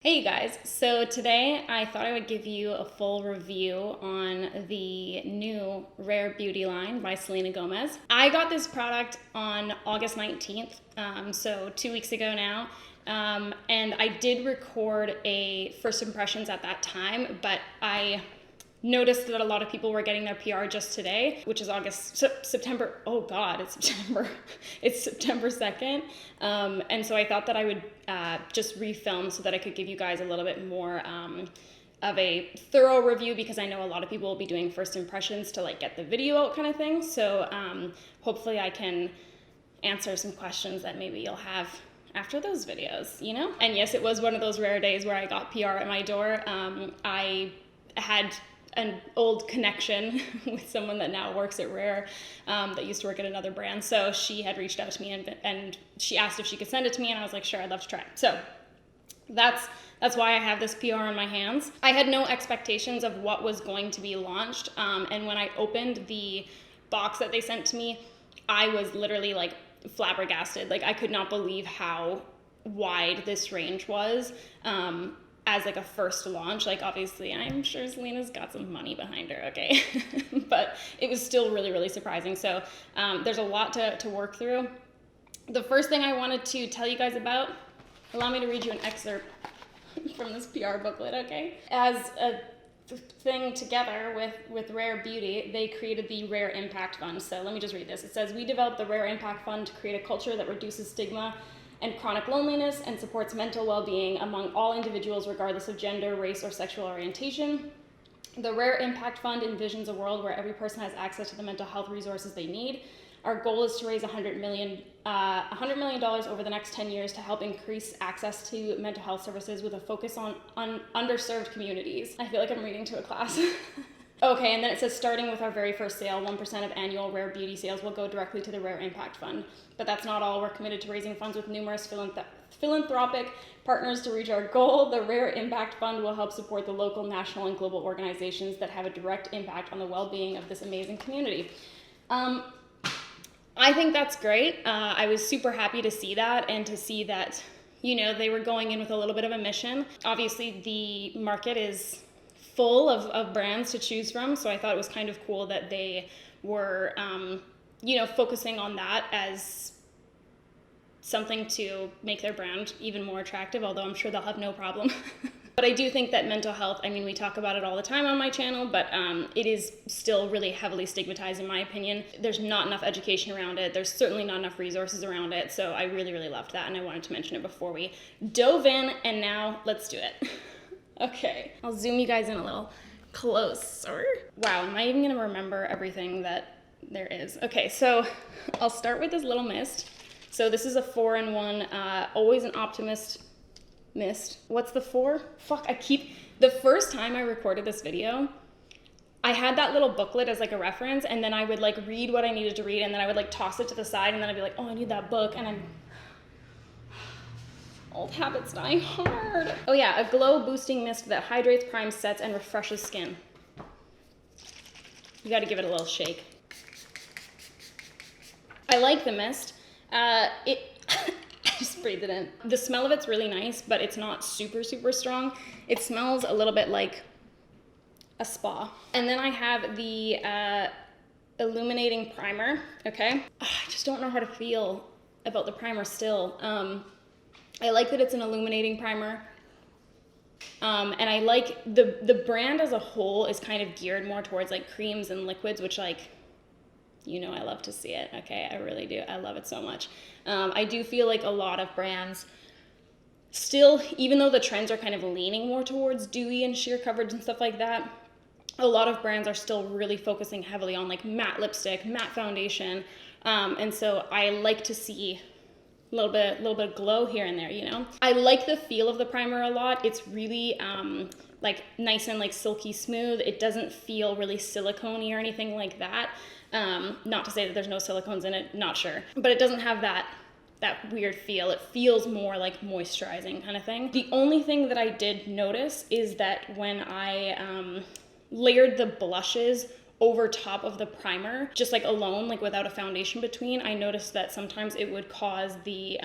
Hey you guys, so today I thought I would give you a full review on the new Rare Beauty line by Selena Gomez. I got this product on August 19th, so 2 weeks ago now, and I did record a first impressions at that time, but I noticed that a lot of people were getting their PR just today, which is September, oh God, it's September. It's September 2nd. And so I thought that I would just refilm so that I could give you guys a little bit more of a thorough review, because I know a lot of people will be doing first impressions to like get the video out kind of thing. So hopefully I can answer some questions that maybe you'll have after those videos, you know? And yes, it was one of those rare days where I got PR at my door. I had an old connection with someone that now works at Rare that used to work at another brand. So she had reached out to me and she asked if she could send it to me, and I was like, sure, I'd love to try it. So that's why I have this PR in my hands. I had no expectations of what was going to be launched. And when I opened the box that they sent to me, I was literally like flabbergasted. Like I could not believe how wide this range was. As like a first launch. Like obviously I'm sure Selena's got some money behind her, okay? But it was still really, really surprising. So there's a lot to work through. The first thing I wanted to tell you guys about, allow me to read you an excerpt from this PR booklet, okay? As a thing together with Rare Beauty, they created the Rare Impact Fund. So let me just read this. It says, we developed the Rare Impact Fund to create a culture that reduces stigma and chronic loneliness and supports mental well-being among all individuals regardless of gender, race, or sexual orientation. The Rare Impact Fund envisions a world where every person has access to the mental health resources they need. Our goal is to raise $100 million over the next 10 years to help increase access to mental health services with a focus on underserved communities. I feel like I'm reading to a class. Okay, and then it says, starting with our very first sale, 1% of annual Rare Beauty sales will go directly to the Rare Impact Fund. But that's not all. We're committed to raising funds with numerous philanthropic partners to reach our goal. The Rare Impact Fund will help support the local, national, and global organizations that have a direct impact on the well-being of this amazing community. I think that's great. I was super happy to see that, and to see that, you know, they were going in with a little bit of a mission. Obviously, the market is full of brands to choose from, so I thought it was kind of cool that they were, you know, focusing on that as something to make their brand even more attractive, although I'm sure they'll have no problem. But I do think that mental health, I mean, we talk about it all the time on my channel, but it is still really heavily stigmatized in my opinion. There's not enough education around it. There's certainly not enough resources around it, so I really, really loved that, and I wanted to mention it before we dove in, and now let's do it. Okay, I'll zoom you guys in a little closer. Wow, am I even gonna remember everything that there is? Okay, so I'll start with this little mist. So this is a 4-in-1, always an Optimist mist. What's the 4? Fuck, the first time I recorded this video, I had that little booklet as like a reference, and then I would like read what I needed to read, and then I would like toss it to the side, and then I'd be like, oh, I need that book, and I'm old habits dying hard. Oh yeah, a glow boosting mist that hydrates, primes, sets, and refreshes skin. You gotta give it a little shake. I like the mist. I just breathed it in. The smell of it's really nice, but it's not super, super strong. It smells a little bit like a spa. And then I have the Illuminating Primer, okay? I just don't know how to feel about the primer still. I like that it's an illuminating primer, and I like the brand as a whole is kind of geared more towards like creams and liquids, which, like, you know, I love to see it, okay? I really do. I love it so much. I do feel like a lot of brands still, even though the trends are kind of leaning more towards dewy and sheer coverage and stuff like that, a lot of brands are still really focusing heavily on like matte lipstick, matte foundation, and so I like to see a little bit of glow here and there, you know? I like the feel of the primer a lot. It's really like nice and like silky smooth. It doesn't feel really silicone-y or anything like that. Not to say that there's no silicones in it, not sure. But it doesn't have that weird feel. It feels more like moisturizing kind of thing. The only thing that I did notice is that when I layered the blushes over top of the primer, just like alone, like without a foundation between, I noticed that sometimes it would cause the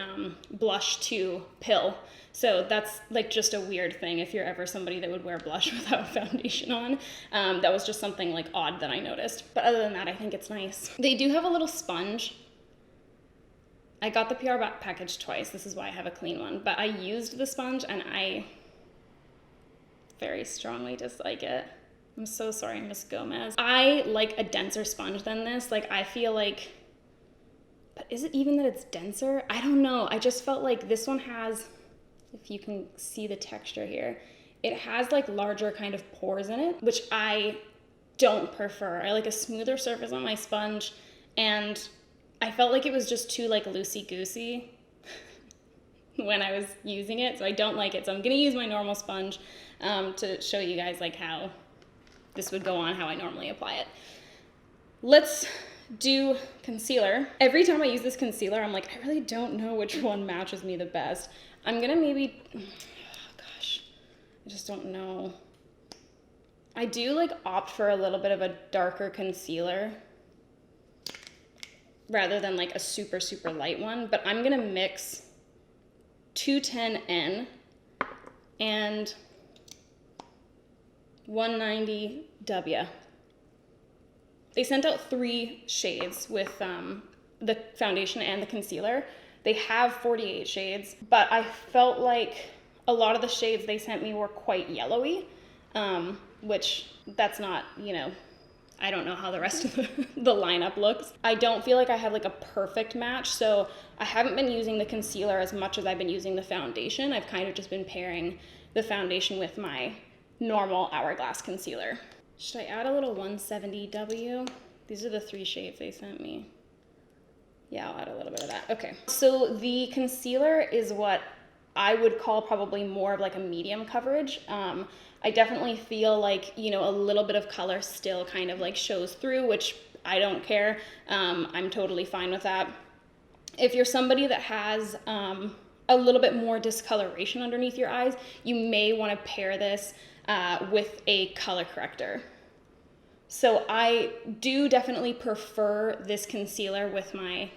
blush to pill. So that's like just a weird thing if you're ever somebody that would wear blush without foundation on. That was just something like odd that I noticed. But other than that, I think it's nice. They do have a little sponge. I got the PR package twice. This is why I have a clean one. But I used the sponge and I very strongly dislike it. I'm so sorry, Miss Gomez. I like a denser sponge than this. Like I feel like, but is it even that it's denser? I don't know. I just felt like this one has, if you can see the texture here, it has like larger kind of pores in it, which I don't prefer. I like a smoother surface on my sponge, and I felt like it was just too like loosey-goosey when I was using it, so I don't like it. So I'm gonna use my normal sponge to show you guys like how this would go on, how I normally apply it. Let's do concealer. Every time I use this concealer, I'm like, I really don't know which one matches me the best. I'm gonna maybe, oh gosh, I just don't know. I do like opt for a little bit of a darker concealer rather than like a super, super light one, but I'm gonna mix 210N and 190W. They sent out 3 shades with the foundation and the concealer. They have 48 shades, but I felt like a lot of the shades they sent me were quite yellowy, which that's not, you know, I don't know how the rest of the lineup looks. I don't feel like I have like a perfect match, so I haven't been using the concealer as much as I've been using the foundation. I've kind of just been pairing the foundation with my normal Hourglass concealer. Should I add a little 170W? These are the 3 shades they sent me. Yeah, I'll add a little bit of that. Okay, so the concealer is what I would call probably more of like a medium coverage. I definitely feel like, you know, a little bit of color still kind of like shows through, which I don't care. I'm totally fine with that. If you're somebody that has a little bit more discoloration underneath your eyes, you may want to pair this with a color corrector. So I do definitely prefer this concealer with my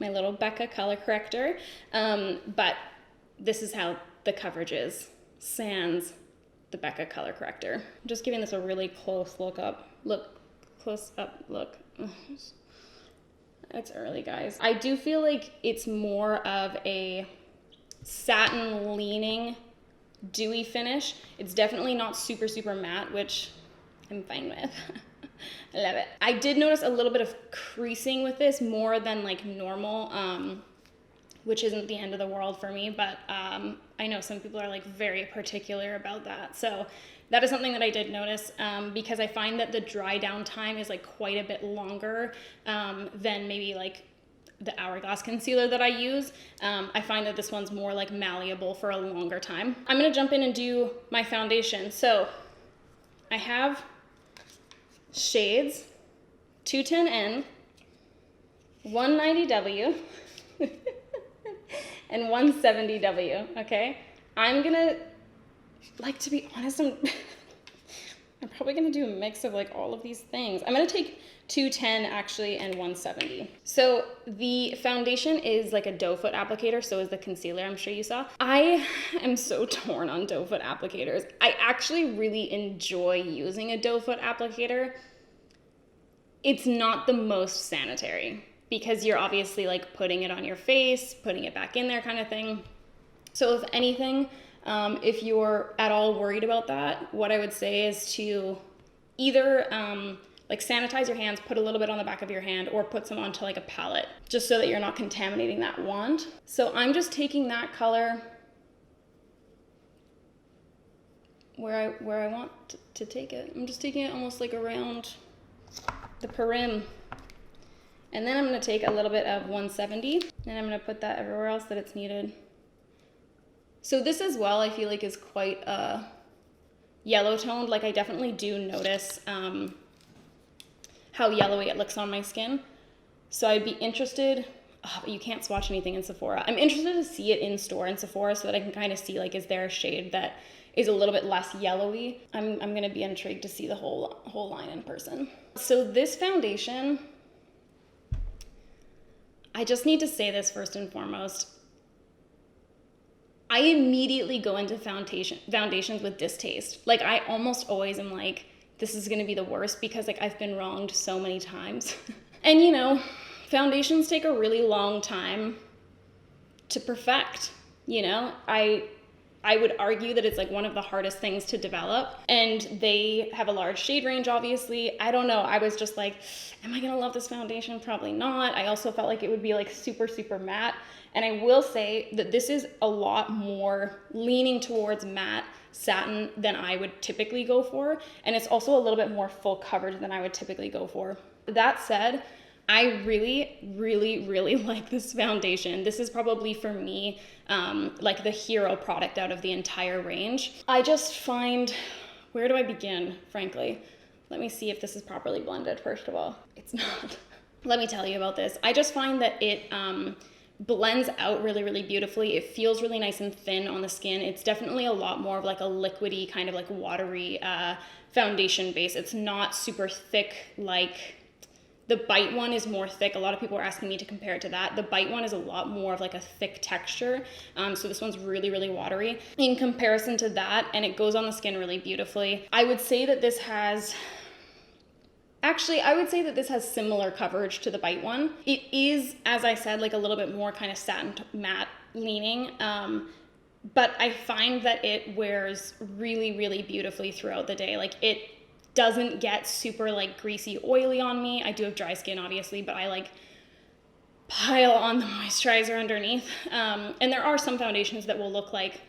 little Becca color corrector, but this is how the coverage is, sans the Becca color corrector. I'm just giving this a really close look. It's early, guys. I do feel like it's more of a satin leaning dewy finish. It's definitely not super, super matte, which I'm fine with. I love it. I did notice a little bit of creasing with this, more than like normal, which isn't the end of the world for me, but I know some people are like very particular about that. So that is something that I did notice, because I find that the dry down time is like quite a bit longer than maybe like the Hourglass concealer that I use. I find that this one's more like malleable for a longer time. I'm gonna jump in and do my foundation. So I have shades 210N, 190W, and 170W, okay? I'm gonna, like, to be honest, I'm probably gonna do a mix of like all of these things. I'm gonna take 210 actually and 170. So the foundation is like a doe foot applicator, so is the concealer, I'm sure you saw. I am so torn on doe foot applicators. I actually really enjoy using a doe foot applicator. It's not the most sanitary because you're obviously like putting it on your face, putting it back in there kind of thing. So if anything, if you're at all worried about that, what I would say is to either like sanitize your hands, put a little bit on the back of your hand, or put some onto like a palette, just so that you're not contaminating that wand. So I'm just taking that color where I want to take it. I'm just taking it almost like around the perim. And then I'm gonna take a little bit of 170, and I'm gonna put that everywhere else that it's needed. So this as well, I feel like is quite yellow toned. Like I definitely do notice how yellowy it looks on my skin. So I'd be interested, you can't swatch anything in Sephora. I'm interested to see it in store in Sephora so that I can kind of see, like, is there a shade that is a little bit less yellowy? I'm gonna be intrigued to see the whole line in person. So this foundation, I just need to say this first and foremost. I immediately go into foundations with distaste. Like, I almost always am like, this is gonna be the worst, because like I've been wronged so many times. And you know, foundations take a really long time to perfect, you know? I would argue that it's like one of the hardest things to develop, and they have a large shade range, obviously. I don't know, I was just like, am I gonna love this foundation? Probably not. I also felt like it would be like super, super matte. And I will say that this is a lot more leaning towards matte satin than I would typically go for. And it's also a little bit more full coverage than I would typically go for. That said, I really, really, really like this foundation. This is probably for me, like the hero product out of the entire range. I just find, where do I begin, frankly? Let me see if this is properly blended, first of all. It's not. Let me tell you about this. I just find that it blends out really, really beautifully. It feels really nice and thin on the skin. It's definitely a lot more of like a liquidy, kind of like watery foundation base. It's not super thick like the Bite one is more thick. A lot of people are asking me to compare it to that. The Bite one is a lot more of like a thick texture. So this one's really, really watery in comparison to that, and it goes on the skin really beautifully. I would say that this has, actually, I would say that this has similar coverage to the Bite one. It is, as I said, like a little bit more kind of satin matte leaning, but I find that it wears really, really beautifully throughout the day. Like, it doesn't get super like greasy, oily on me. I do have dry skin, obviously, but I like pile on the moisturizer underneath. And there are some foundations that will look like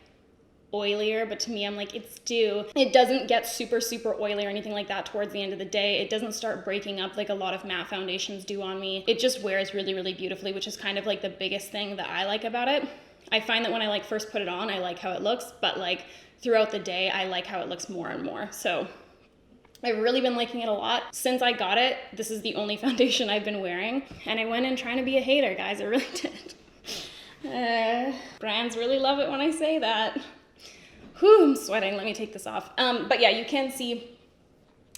oilier, but to me, I'm like, it's due. It doesn't get super, super oily or anything like that towards the end of the day. It doesn't start breaking up like a lot of matte foundations do on me. It just wears really, really beautifully, which is kind of like the biggest thing that I like about it. I find that when I like first put it on, I like how it looks, but like throughout the day, I like how it looks more and more. So I've really been liking it a lot. Since I got it, this is the only foundation I've been wearing. And I went in trying to be a hater, guys. I really did. Brands really love it when I say that. Whew, I'm sweating. Let me take this off. But yeah, you can see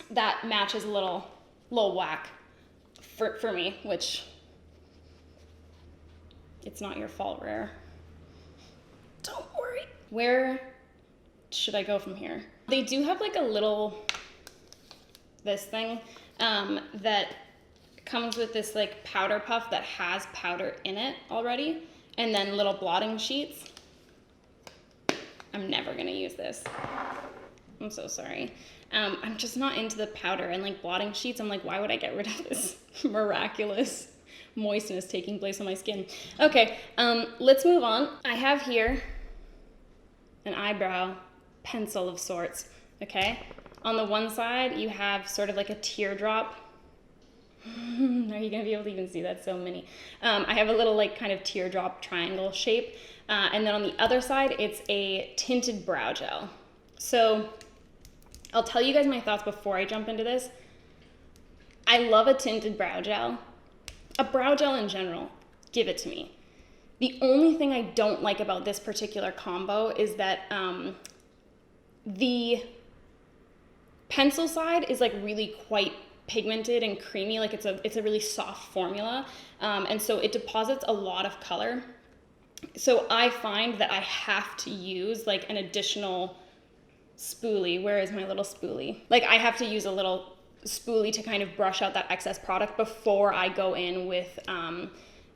that matches a little whack for me, which it's not your fault, Rare. Don't worry. Where should I go from here? They do have like a little, this thing that comes with this like powder puff that has powder in it already, and then little blotting sheets. I'm never gonna use this. I'm so sorry. I'm just not into the powder and like blotting sheets. I'm like, why would I get rid of this miraculous moistness taking place on my skin? Okay, let's move on. I have here an eyebrow pencil of sorts, okay? On the one side, you have sort of like a teardrop. Are you gonna be able to even see that? So many. I have a little like kind of teardrop triangle shape. And then on the other side, it's a tinted brow gel. So I'll tell you guys my thoughts before I jump into this. I love a tinted brow gel. A brow gel in general, give it to me. The only thing I don't like about this particular combo is that the pencil side is like really quite pigmented and creamy. Like it's a really soft formula. And so it deposits a lot of color. So I find that I have to use like an additional spoolie. Where is my little spoolie? Like I have to use a little spoolie to kind of brush out that excess product before I go in with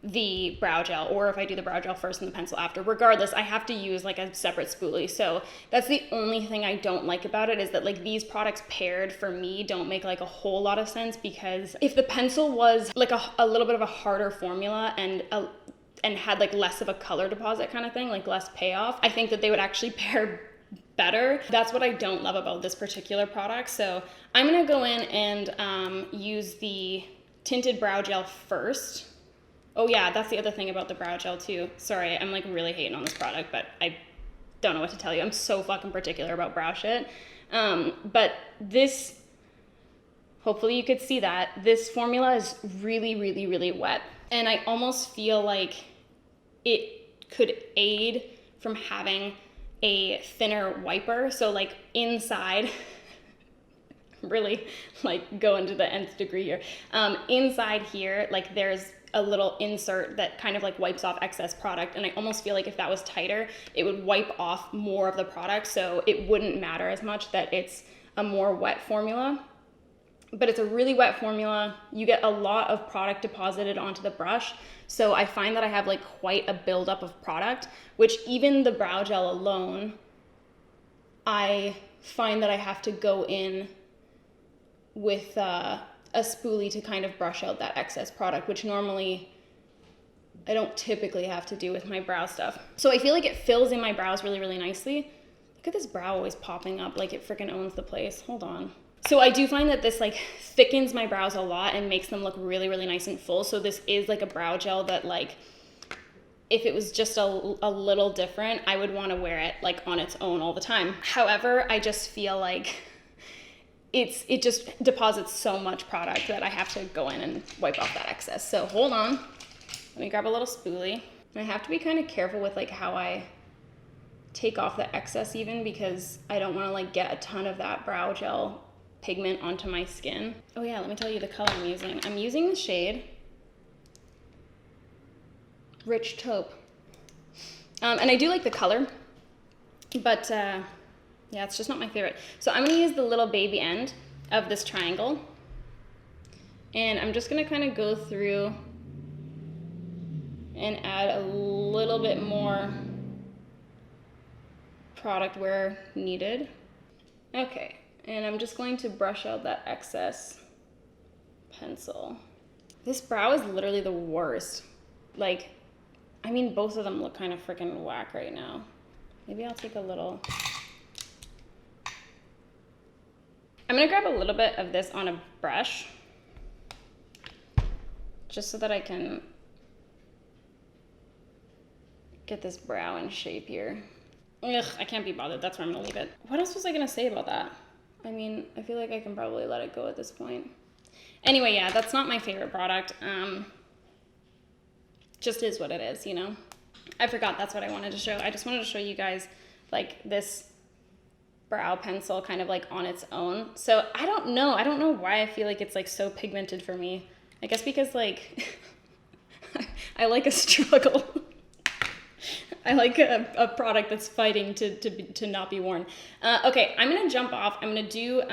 the brow gel, or if I do the brow gel first and the pencil after. Regardless, I have to use like a separate spoolie. So that's the only thing I don't like about it, is that like these products paired for me don't make like a whole lot of sense, because if the pencil was like a little bit of a harder formula and had like less of a color deposit kind of thing, like less payoff, I think that they would actually pair better. That's what I don't love about this particular product. So I'm gonna go in and use the tinted brow gel first. Oh yeah, that's the other thing about the brow gel too. Sorry, I'm like really hating on this product, but I don't know what to tell you. I'm so fucking particular about brow shit. But this, hopefully you could see that, this formula is really, really, really wet. And I almost feel like it could aid from having a thinner wiper. So like inside, really like going to the nth degree here. Inside here, like there's a little insert that kind of like wipes off excess product. And I almost feel like if that was tighter, it would wipe off more of the product. So it wouldn't matter as much that it's a more wet formula. But it's a really wet formula. You get a lot of product deposited onto the brush. So I find that I have like quite a buildup of product, which even the brow gel alone, I find that I have to go in with a spoolie to kind of brush out that excess product, which normally I don't typically have to do with my brow stuff. So I feel like it fills in my brows really, really nicely. Look at this brow always popping up like it freaking owns the place. Hold on. So I do find that this like thickens my brows a lot and makes them look really, really nice and full. So this is like a brow gel that like, if it was just a little different, I would want to wear it like on its own all the time. However, I just feel like it just deposits so much product that I have to go in and wipe off that excess. So hold on, let me grab a little spoolie. And I have to be kind of careful with like how I take off the excess even, because I don't want to like get a ton of that brow gel pigment onto my skin. Oh yeah, let me tell you the color I'm using. I'm using the shade Rich Taupe. And I do like the color, but yeah, it's just not my favorite. So I'm gonna use the little baby end of this triangle, and I'm just gonna kind of go through and add a little bit more product where needed. Okay, and I'm just going to brush out that excess pencil. This brow is literally the worst. Like, I mean, both of them look kind of freaking whack right now. Maybe I'll take a little. I'm gonna grab a little bit of this on a brush, just so that I can get this brow in shape here. Ugh, I can't be bothered. That's where I'm gonna leave it. What else was I gonna say about that? I mean, I feel like I can probably let it go at this point. Anyway, yeah, that's not my favorite product. Just is what it is, you know? I forgot that's what I wanted to show. I just wanted to show you guys like this brow pencil kind of like on its own. So I don't know why I feel like it's like so pigmented for me. I guess because like I like a struggle. I like a product that's fighting to not be worn. Okay, I'm gonna jump off. I'm gonna do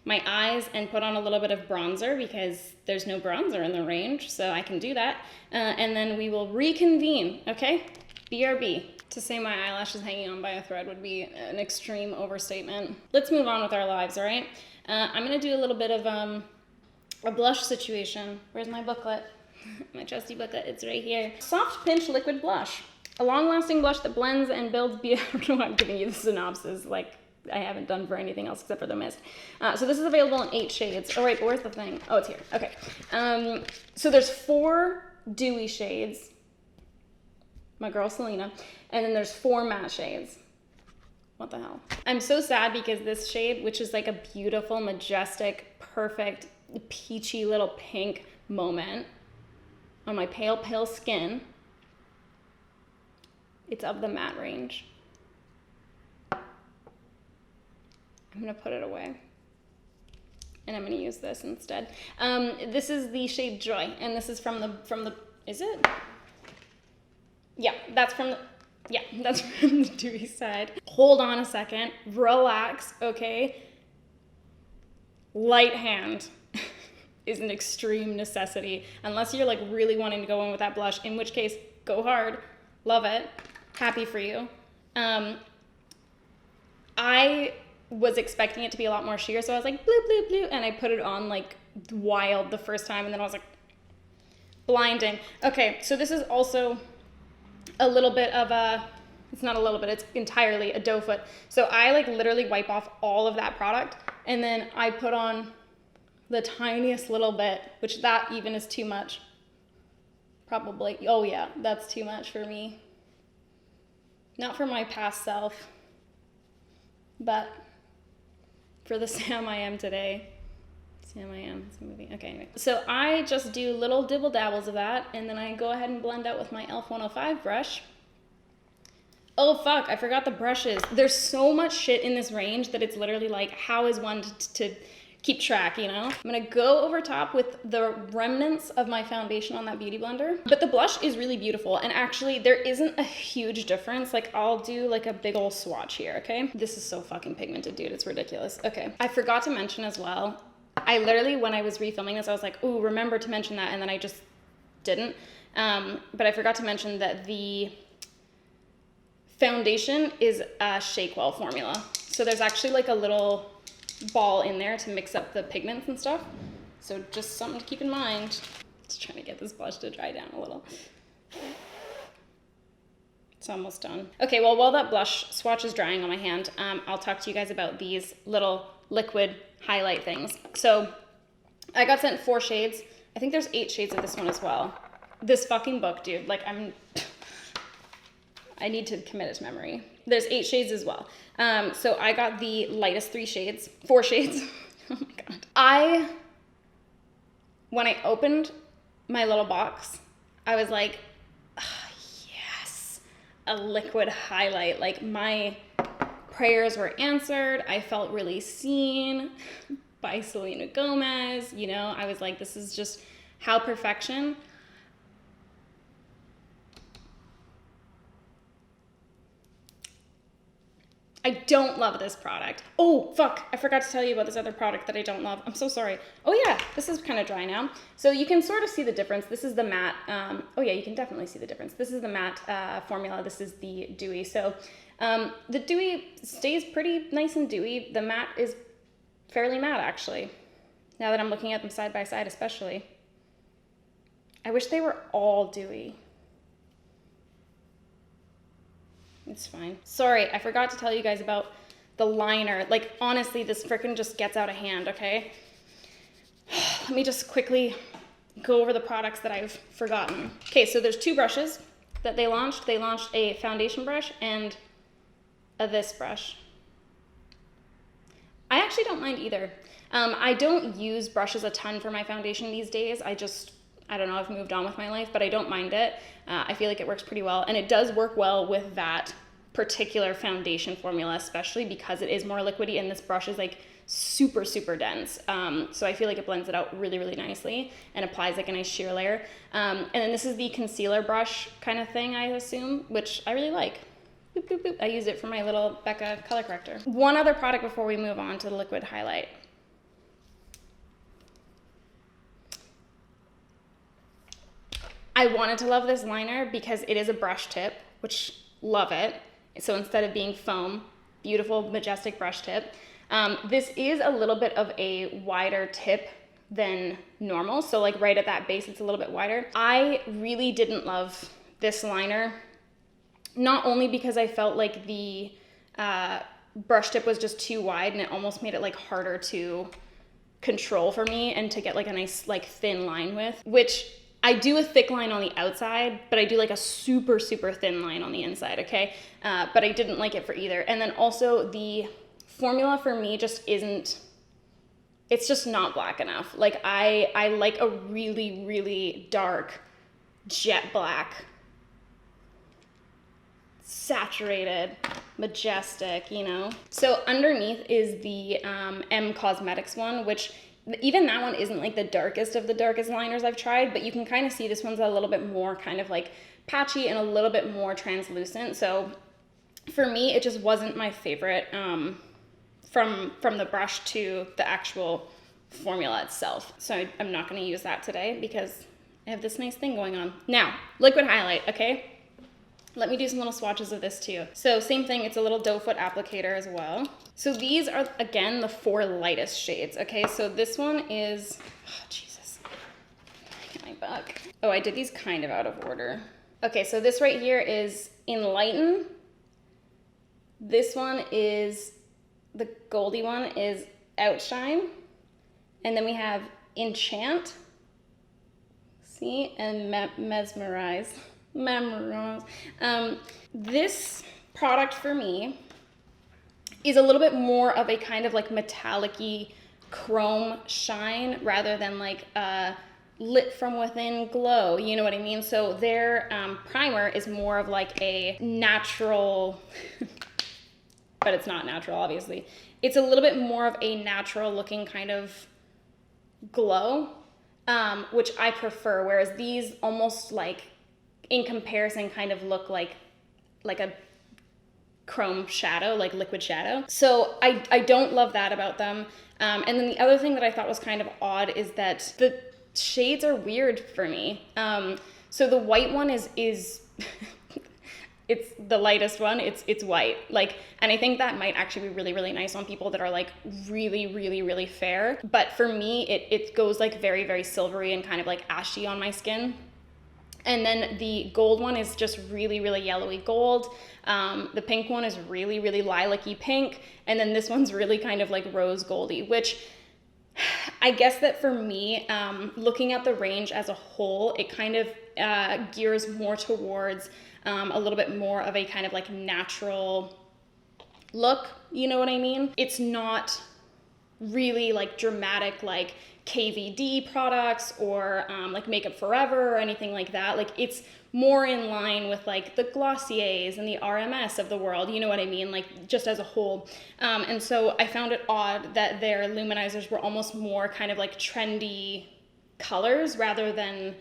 my eyes and put on a little bit of bronzer because there's no bronzer in the range, so I can do that. And then we will reconvene, okay? BRB. To say my eyelash is hanging on by a thread would be an extreme overstatement. Let's move on with our lives, all right? I'm gonna do a little bit of a blush situation. Where's my booklet? My trusty booklet, it's right here. Soft Pinch Liquid Blush. A long-lasting blush that blends and builds I don't know why I'm giving you the synopsis, like I haven't done for anything else except for the mist. So this is available in 8 shades. Oh, right, but where's the thing? Oh, it's here. Okay. So there's 4 dewy shades. My girl Selena. And then there's 4 matte shades. What the hell? I'm so sad because this shade, which is like a beautiful, majestic, perfect, peachy little pink moment on my pale, pale skin, it's of the matte range. I'm gonna put it away. And I'm gonna use this instead. This is the shade Joy, and this is from the, is it? Yeah, that's from the dewy side. Hold on a second, relax, okay? Light hand is an extreme necessity, unless you're like really wanting to go in with that blush, in which case, go hard, love it. Happy for you. I was expecting it to be a lot more sheer, so I was like, bloop, bloop, bloop, and I put it on like wild the first time, and then I was like, blinding. Okay, so this is also a little bit of a, it's not a little bit, it's entirely a doe foot. So I like literally wipe off all of that product, and then I put on the tiniest little bit, which that even is too much. Probably, oh yeah, that's too much for me. Not for my past self, but for the Sam I am today, Sam I Am. It's a movie. Okay, anyway. So I just do little dibble dabbles of that, and then I go ahead and blend out with my e.l.f. 105 brush. Oh fuck, I forgot the brushes. There's so much shit in this range that it's literally like, how is one to keep track, you know? I'm gonna go over top with the remnants of my foundation on that beauty blender. But the blush is really beautiful, and actually there isn't a huge difference. Like, I'll do like a big old swatch here, okay? This is so fucking pigmented, dude, it's ridiculous. Okay, I forgot to mention as well, I literally, when I was refilming this, I was like, ooh, remember to mention that, and then I just didn't. But I forgot to mention that the foundation is a Shakewell formula. So there's actually like a little ball in there to mix up the pigments and stuff. So just something to keep in mind. Just trying to get this blush to dry down a little. It's almost done. Okay, well, while that blush swatch is drying on my hand, I'll talk to you guys about these little liquid highlight things. So I got sent 4 shades. I think there's 8 shades of this one as well. This fucking book, dude, like I need to commit it to memory. There's 8 shades as well. So I got the lightest 4 shades. Oh my God. When I opened my little box, I was like, oh, yes, a liquid highlight. Like, my prayers were answered. I felt really seen by Selena Gomez. You know, I was like, this is just how perfection. I don't love this product. Oh, fuck. I forgot to tell you about this other product that I don't love. I'm so sorry. Oh yeah, this is kind of dry now. So you can sort of see the difference. This is the matte. Oh yeah, you can definitely see the difference. This is the matte formula. This is the dewy. So the dewy stays pretty nice and dewy. The matte is fairly matte, actually. Now that I'm looking at them side by side, especially. I wish they were all dewy. It's fine. Sorry, I forgot to tell you guys about the liner. Like, honestly, this frickin' just gets out of hand, okay? Let me just quickly go over the products that I've forgotten. Okay, so there's 2 brushes that they launched. They launched a foundation brush and this brush. I actually don't mind either. I don't use brushes a ton for my foundation these days. I don't know, I've moved on with my life, but I don't mind it. I feel like it works pretty well, and it does work well with that particular foundation formula, especially because it is more liquidy, and this brush is like super, super dense. So I feel like it blends it out really, really nicely and applies like a nice sheer layer. And then this is the concealer brush kind of thing, I assume, which I really like. Boop, boop, boop. I use it for my little Becca color corrector. One other product before we move on to the liquid highlight. I wanted to love this liner because it is a brush tip, which love it. So instead of being foam, beautiful, majestic brush tip. This is a little bit of a wider tip than normal. So like right at that base, it's a little bit wider. I really didn't love this liner, not only because I felt like the brush tip was just too wide and it almost made it like harder to control for me and to get like a nice like thin line with, which I do a thick line on the outside, but I do like a super, super thin line on the inside, okay? But I didn't like it for either. And then also the formula for me just isn't, it's just not black enough. Like I like a really, really dark jet black, saturated, majestic, you know? So underneath is the M Cosmetics one, which even that one isn't like the darkest of the darkest liners I've tried, but you can kind of see this one's a little bit more kind of like patchy and a little bit more translucent. So for me, it just wasn't my favorite from the brush to the actual formula itself. So I'm not going to use that today because I have this nice thing going on. Now, liquid highlight, okay? Let me do some little swatches of this too. So same thing, it's a little doe foot applicator as well. So these are, again, the 4 lightest shades, okay? So this one is, oh, Jesus. Get my book. Oh, I did these kind of out of order. Okay, so this right here is Enlighten. This one is, the goldy one is Outshine. And then we have Enchant. See, and Mesmerize. This product for me is a little bit more of a kind of like metallic-y chrome shine rather than like a lit from within glow, you know what I mean? So their primer is more of like a natural, but it's not natural, obviously. It's a little bit more of a natural looking kind of glow, which I prefer, whereas these almost like, in comparison, kind of look like a chrome shadow, like liquid shadow. So I don't love that about them. And then the other thing that I thought was kind of odd is that the shades are weird for me. So the white one is it's the lightest one. It's white. Like, and I think that might actually be really, really nice on people that are like really, really, really fair. But for me, it goes like very, very silvery and kind of like ashy on my skin. And then the gold one is just really, really yellowy gold. The pink one is really, really lilac-y pink. And then this one's really kind of like rose goldy, which I guess that for me, looking at the range as a whole, it kind of gears more towards a little bit more of a kind of like natural look, you know what I mean? It's not really like dramatic like KVD products or like Makeup Forever or anything like that. Like it's more in line with like the Glossiers and the RMS of the world, you know what I mean? Like just as a whole. And so I found it odd that their luminizers were almost more kind of like trendy colors rather than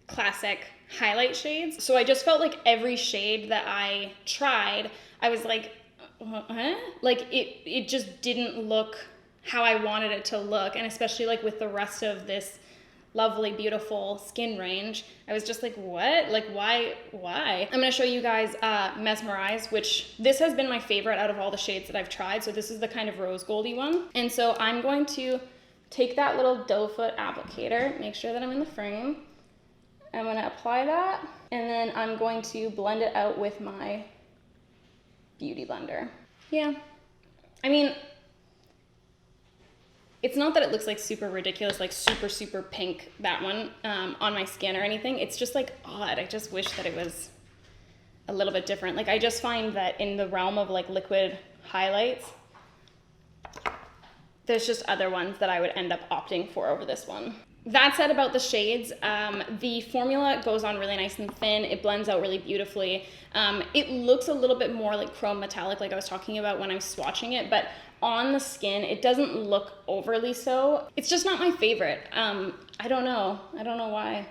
classic highlight shades. So I just felt like every shade that I tried, I was like, huh? Like it just didn't look how I wanted it to look. And especially like with the rest of this lovely, beautiful skin range, I was just like, what? Like, why? I'm gonna show you guys Mesmerize, which this has been my favorite out of all the shades that I've tried. So this is the kind of rose goldy one. And so I'm going to take that little doe foot applicator, make sure that I'm in the frame. I'm gonna apply that, and then I'm going to blend it out with my beauty blender. Yeah, I mean, it's not that it looks like super ridiculous, like super, super pink, that one, on my skin or anything. It's just like odd. I just wish that it was a little bit different. Like I just find that in the realm of like liquid highlights, there's just other ones that I would end up opting for over this one. That said about the shades, the formula goes on really nice and thin. It blends out really beautifully. It looks a little bit more like chrome metallic, like I was talking about when I was swatching it, but on the skin, it doesn't look overly so. It's just not my favorite. I don't know why.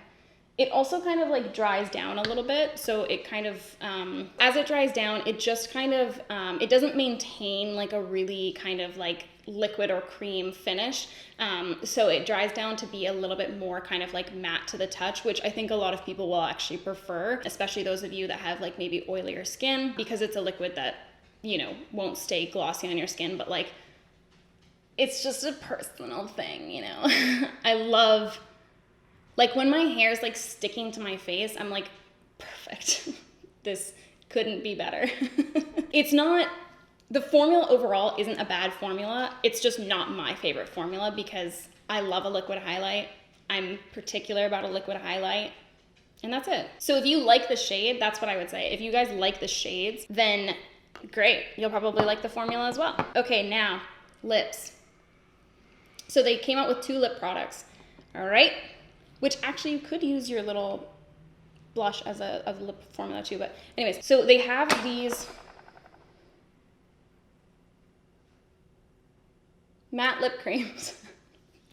It also kind of like dries down a little bit. So it kind of, as it dries down, it just kind of, it doesn't maintain like a really kind of like liquid or cream finish. So it dries down to be a little bit more kind of like matte to the touch, which I think a lot of people will actually prefer, especially those of you that have like maybe oilier skin, because it's a liquid that, you know, won't stay glossy on your skin, but like, it's just a personal thing, you know? I love, like when my hair is like sticking to my face, I'm like, perfect. This couldn't be better. It's not, the formula overall isn't a bad formula. It's just not my favorite formula because I love a liquid highlight. I'm particular about a liquid highlight, and that's it. So if you like the shade, that's what I would say. If you guys like the shades, then great. You'll probably like the formula as well. Okay, now lips. So they came out with 2 lip products, all right? Which actually you could use your little blush as a lip formula too, but anyways. So they have these matte lip creams.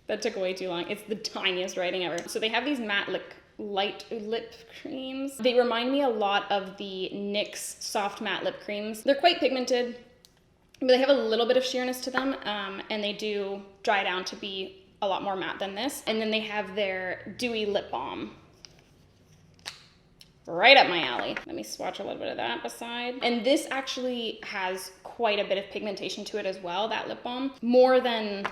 That took way too long. It's the tiniest writing ever. So they have these matte light lip creams. They remind me a lot of the NYX soft matte lip creams. They're quite pigmented, but they have a little bit of sheerness to them, and they do dry down to be a lot more matte than this. And then they have their dewy lip balm. Right up my alley. Let me swatch a little bit of that beside. And this actually has quite a bit of pigmentation to it as well, that lip balm. More than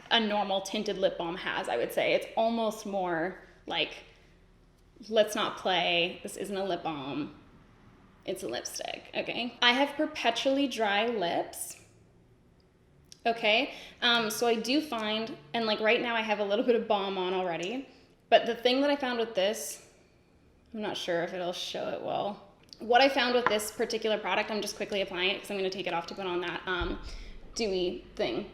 a normal tinted lip balm has, I would say. It's almost more like, let's not play, this isn't a lip balm, it's a lipstick, okay? I have perpetually dry lips. Okay, so I do find, and like right now I have a little bit of balm on already, but the thing that I found with this, I'm not sure if it'll show it well. What I found with this particular product, I'm just quickly applying it because I'm gonna take it off to put on that dewy thing.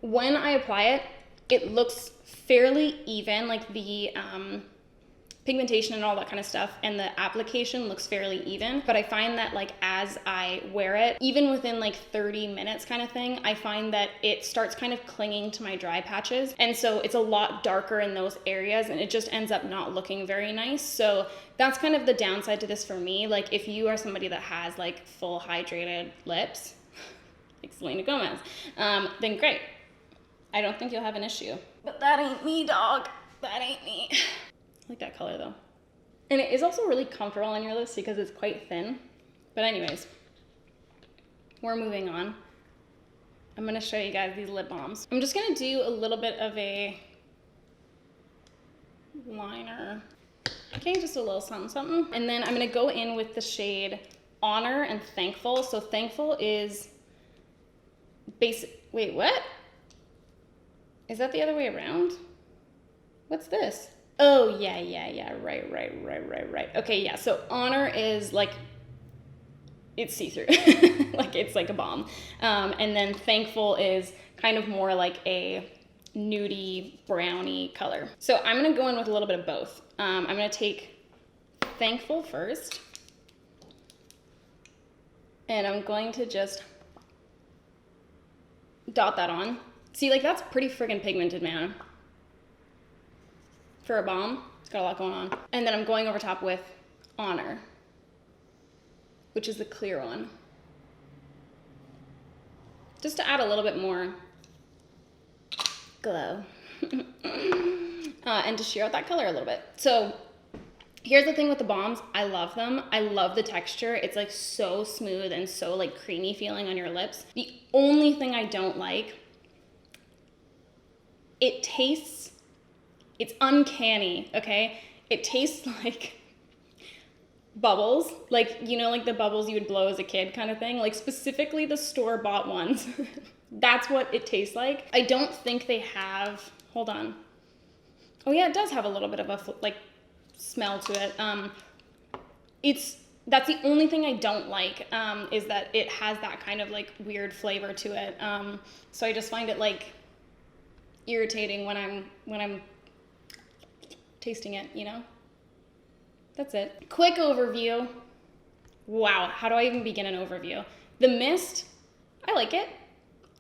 when I apply it, it looks fairly even, like the pigmentation and all that kind of stuff, and the application looks fairly even. But I find that like as I wear it, even within like 30 minutes kind of thing, I find that it starts kind of clinging to my dry patches. And so it's a lot darker in those areas, and it just ends up not looking very nice. So that's kind of the downside to this for me. Like if you are somebody that has like full hydrated lips, like Selena Gomez, then great. I don't think you'll have an issue. But that ain't me, dog. That ain't me. I like that color though. And it is also really comfortable on your lips because it's quite thin. But anyways, we're moving on. I'm gonna show you guys these lip balms. I'm just gonna do a little bit of a liner. Okay, just a little something, something. And then I'm gonna go in with the shade Honor and Thankful. So Thankful is basic, wait, what? Is that the other way around? What's this? Oh, yeah, right. Okay, yeah, so Honor is like, it's see-through. Like, it's like a balm. And then Thankful is kind of more like a nudie, brownie color. So I'm gonna go in with a little bit of both. I'm gonna take Thankful first. And I'm going to just dot that on. See, like that's pretty friggin' pigmented, man. For a balm, it's got a lot going on. And then I'm going over top with Honor, which is the clear one. Just to add a little bit more glow. And to sheer out that color a little bit. So here's the thing with the balms, I love them. I love the texture. It's like so smooth and so like creamy feeling on your lips. The only thing I don't like, it tastes, it's uncanny, okay? It tastes like bubbles, like, you know, like the bubbles you would blow as a kid kind of thing, like specifically the store-bought ones. That's what it tastes like. I don't think they have, hold on. Oh yeah, it does have a little bit of a like smell to it. That's the only thing I don't like, is that it has that kind of like weird flavor to it. So I just find it like irritating when I'm tasting it, you know? That's it. Quick overview. Wow, how do I even begin an overview? The mist, I like it.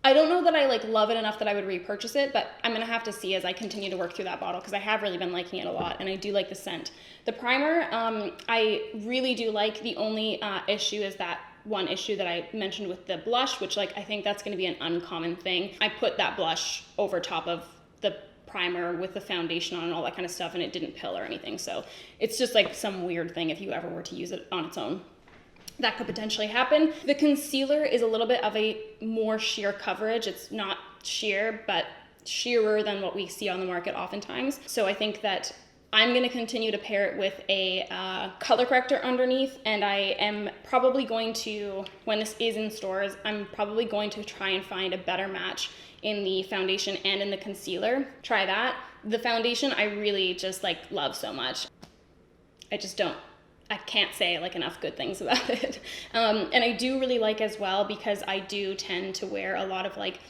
I don't know that I like love it enough that I would repurchase it, but I'm gonna have to see as I continue to work through that bottle because I have really been liking it a lot and I do like the scent. The primer, I really do like. The only issue is that one issue that I mentioned with the blush, which like I think that's gonna be an uncommon thing. I put that blush over top of the primer with the foundation on and all that kind of stuff and it didn't pill or anything. So it's just like some weird thing if you ever were to use it on its own. That could potentially happen. The concealer is a little bit of a more sheer coverage. It's not sheer, but sheerer than what we see on the market oftentimes. So I think that I'm gonna continue to pair it with a color corrector underneath, and I am probably going to, when this is in stores, I'm probably going to try and find a better match in the foundation and in the concealer. Try that. The foundation I really just like love so much. I can't say like enough good things about it. And I do really like as well, because I do tend to wear a lot of like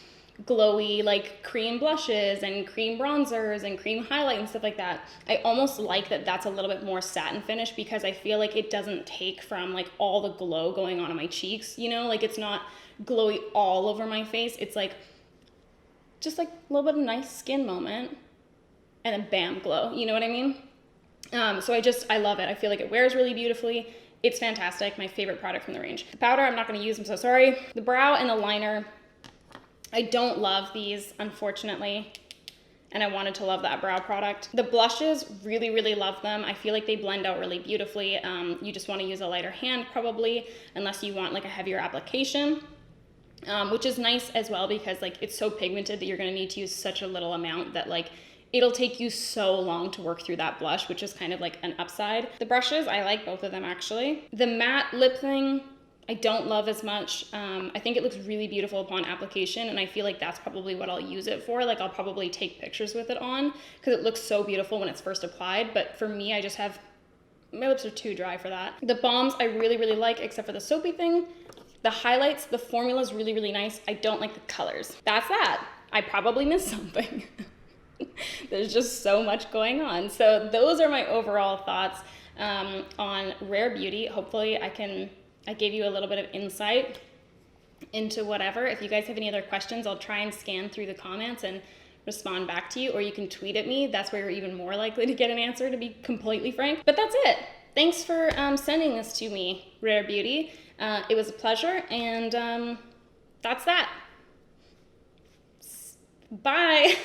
glowy like cream blushes and cream bronzers and cream highlight and stuff like that. I almost like that that's a little bit more satin finish because I feel like it doesn't take from like all the glow going on my cheeks, you know, like it's not glowy all over my face. It's like just like a little bit of nice skin moment and then bam, glow, you know what I mean? So I love it. I feel like it wears really beautifully. It's fantastic. My favorite product from the range. The powder I'm not going to use, I'm so sorry. The brow and the liner, I don't love these, unfortunately. And I wanted to love that brow product. The blushes, really, really love them. I feel like they blend out really beautifully. You just want to use a lighter hand probably, unless you want like a heavier application. Which is nice as well because like it's so pigmented that you're going to need to use such a little amount that like it'll take you so long to work through that blush, which is kind of like an upside. The brushes, I like both of them actually. The matte lip thing, I don't love as much. I think it looks really beautiful upon application, and I feel like that's probably what I'll use it for. Like I'll probably take pictures with it on because it looks so beautiful when it's first applied. But for me, my lips are too dry for that. The balms I really, really like, except for the soapy thing. The highlights, the formula is really, really nice. I don't like the colors. That's that. I probably missed something. There's just so much going on. So those are my overall thoughts on Rare Beauty. Hopefully I gave you a little bit of insight into whatever. If you guys have any other questions, I'll try and scan through the comments and respond back to you, or you can tweet at me. That's where you're even more likely to get an answer, to be completely frank. But that's it. Thanks for sending this to me, Rare Beauty. It was a pleasure, and that's that. Bye.